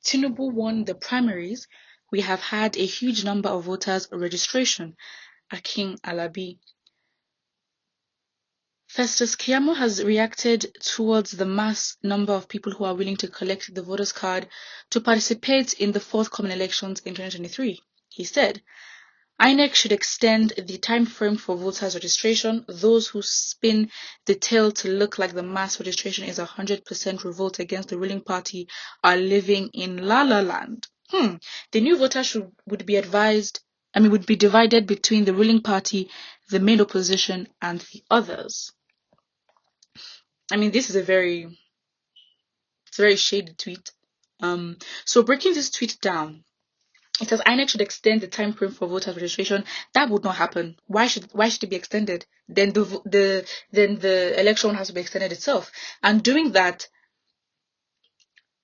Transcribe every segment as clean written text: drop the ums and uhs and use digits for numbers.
Tinubu won the primaries, we have had a huge number of voters registration. Akin Alabi. Festus Keyamo has reacted towards the mass number of people who are willing to collect the voters' card to participate in the forthcoming elections in 2023. He said, INEC should extend the time frame for voters registration. Those who spin the tale to look like the mass registration is 100% revolt against the ruling party are living in La La Land. The new voters would be divided between the ruling party, the main opposition, and the others. This is a very shady tweet. So breaking this tweet down, it says INEC should extend the time frame for voters registration. That would not happen. Why should it be extended? Then the election has to be extended itself. And doing that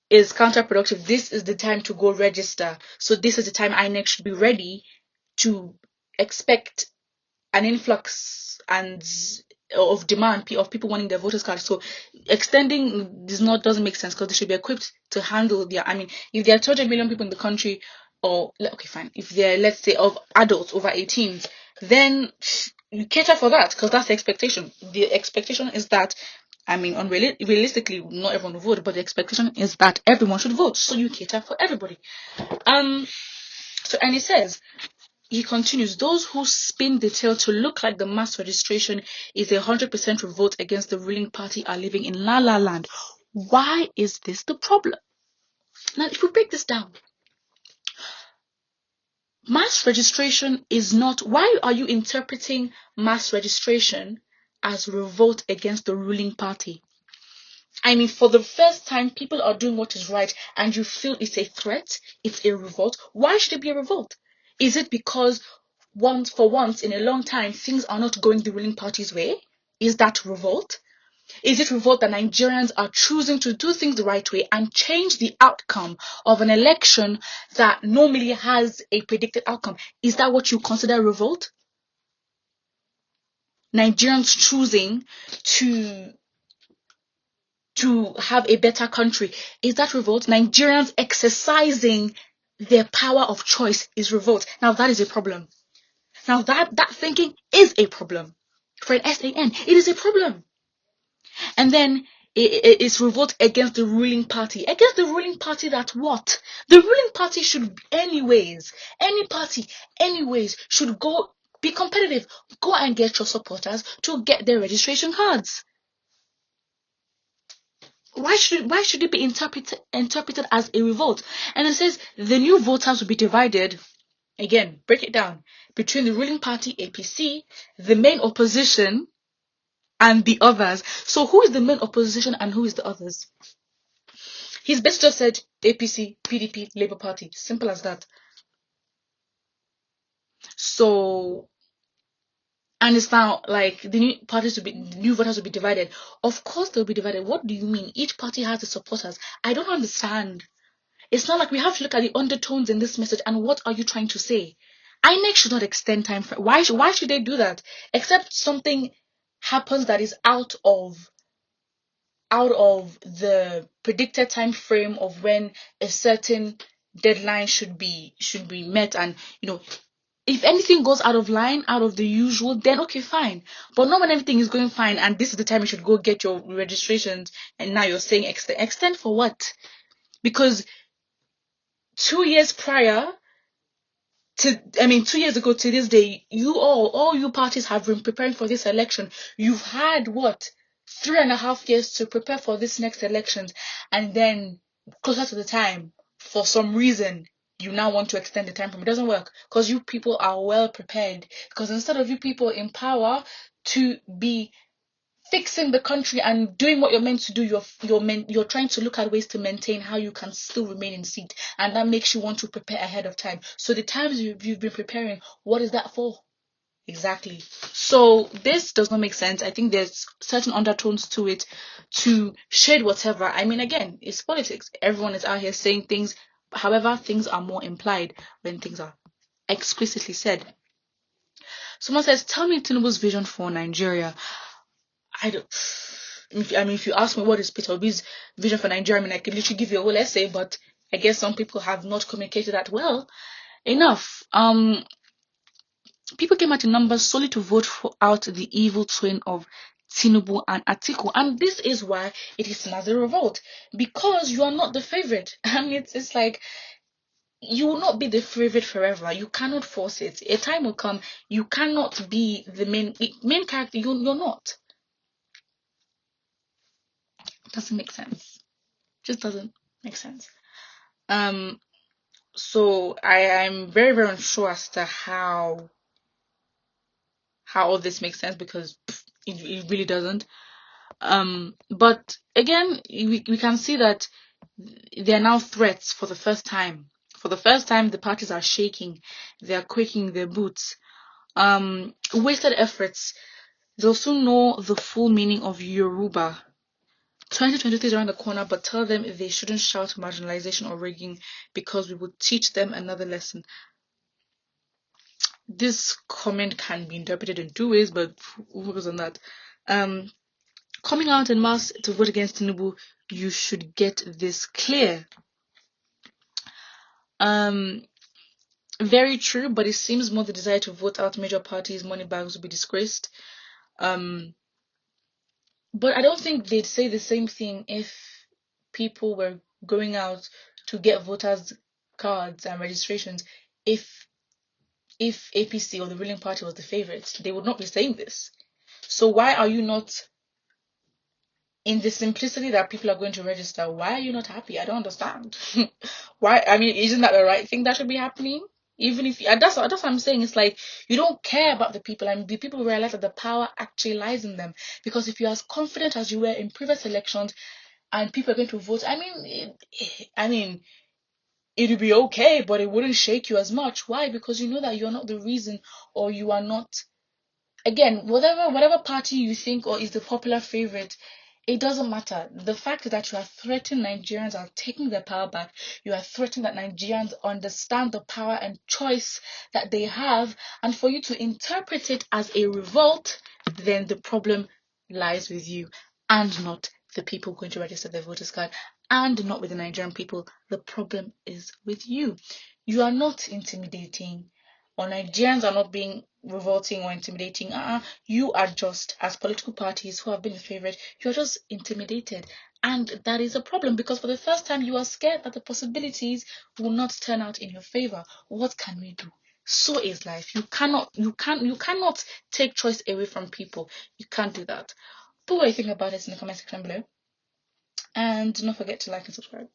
is counterproductive. This is the time to go register. So this is the time INEC should be ready to expect an influx of demand of people wanting their voters card. So extending doesn't make sense, because they should be equipped to handle if there are 200 million people in the country, or okay fine, if they're, let's say, of adults over 18, then you cater for that, because that's the expectation. The expectation is that realistically not everyone will vote, but the expectation is that everyone should vote, so you cater for everybody. And it says, he continues, those who spin the tale to look like the mass registration is 100% revolt against the ruling party are living in La La Land. Why is this the problem? Now, if we break this down, mass registration is not... Why are you interpreting mass registration as revolt against the ruling party? For the first time, people are doing what is right, and you feel it's a threat, it's a revolt. Why should it be a revolt? Is it because for once in a long time, things are not going the ruling party's way? Is that revolt? Is it revolt that Nigerians are choosing to do things the right way and change the outcome of an election that normally has a predicted outcome? Is that what you consider revolt? Nigerians choosing to have a better country, is that revolt? Nigerians exercising their power of choice is revolt. Now that is a problem. Now that thinking is a problem. For an SAN, it is a problem. And then it's revolt against the ruling party. Against the ruling party that what? The ruling party should any party should go be competitive. Go and get your supporters to get their registration cards. Why should it be interpreted as a revolt? And it says the new voters will be divided. Again, break it down. Between the ruling party, APC, the main opposition, and the others. So who is the main opposition and who is the others? He's basically just said APC, PDP, Labour Party. Simple as that. So, and it's now like the new voters will be divided. Of course they'll be divided. What do you mean? Each party has the supporters. I don't understand. It's not like we have to look at the undertones in this message and what are you trying to say? INEC should not extend time frame. Why should they do that? Except something happens that is out of the predicted time frame of when a certain deadline should be met, and if anything goes out of line, out of the usual, then okay, fine. But not when everything is going fine and this is the time you should go get your registrations, and now you're saying extend for what? Because 2 years prior to 2 years ago to this day, all you parties have been preparing for this election. You've had what, 3.5 years to prepare for this next elections, and then closer to the time, for some reason, you now want to extend the time frame. It doesn't work, because you people are well prepared. Because instead of you people in power to be fixing the country and doing what you're meant to do, you're trying to look at ways to maintain how you can still remain in seat, and that makes you want to prepare ahead of time. So the times you've been preparing, what is that for? Exactly. So this does not make sense. I think there's certain undertones to it to shade whatever. Again, it's politics. Everyone is out here saying things. However, things are more implied when things are explicitly said. Someone says, tell me Tinubu's vision for Nigeria. If you ask me what is Peter Obi's vision for Nigeria, I could literally give you a whole essay, but I guess some people have not communicated that well enough. People came out in numbers solely to vote out the evil twin of Tinubu and Atiku, and this is why it is not a revolt, because you are not the favorite. And it's like, you will not be the favorite forever. You cannot force it. A time will come. You cannot be the main character. You're not. It doesn't make sense. Just doesn't make sense. So I'm very, very unsure as to how all this makes sense, because it really doesn't. But again, we can see that there are now threats for the first time. For the first time, the parties are shaking. They are quaking their boots. Wasted efforts. They'll soon know the full meaning of Yoruba. 2023 is around the corner, but tell them they shouldn't shout marginalization or rigging, because we will teach them another lesson. This comment can be interpreted in two ways, but we'll focus on that. Coming out en masse to vote against Tinubu, you should get this clear. Very true, but it seems more the desire to vote out major parties, money bags will be disgraced. But I don't think they'd say the same thing if people were going out to get voters' cards and registrations. If APC or the ruling party was the favorite, they would not be saying this. So why are you not, in the simplicity that people are going to register, why are you not happy? I don't understand. Why? I mean, isn't that the right thing that should be happening? Even if that's what I'm saying. It's like, you don't care about the people, and the people realize that the power actually lies in them. Because if you're as confident as you were in previous elections, and people are going to vote, I mean, it would be okay, but it wouldn't shake you as much. Why? Because you know that you're not the reason, or you are not. Again, whatever party you think or is the popular favorite, it doesn't matter. The fact that you are threatening Nigerians are taking their power back. You are threatening that Nigerians understand the power and choice that they have, and for you to interpret it as a revolt, then the problem lies with you and not the people going to register their voters card, and not with the Nigerian people. The problem is with you. You are not intimidating, or Nigerians are not being revolting or intimidating. You are just, as political parties who have been the favorite, you're just intimidated. And that is a problem, because for the first time you are scared that the possibilities will not turn out in your favor. What can we do? So is life. You cannot take choice away from people. You can't do that. Put what you think about it in the comment section below. And do not forget to like and subscribe.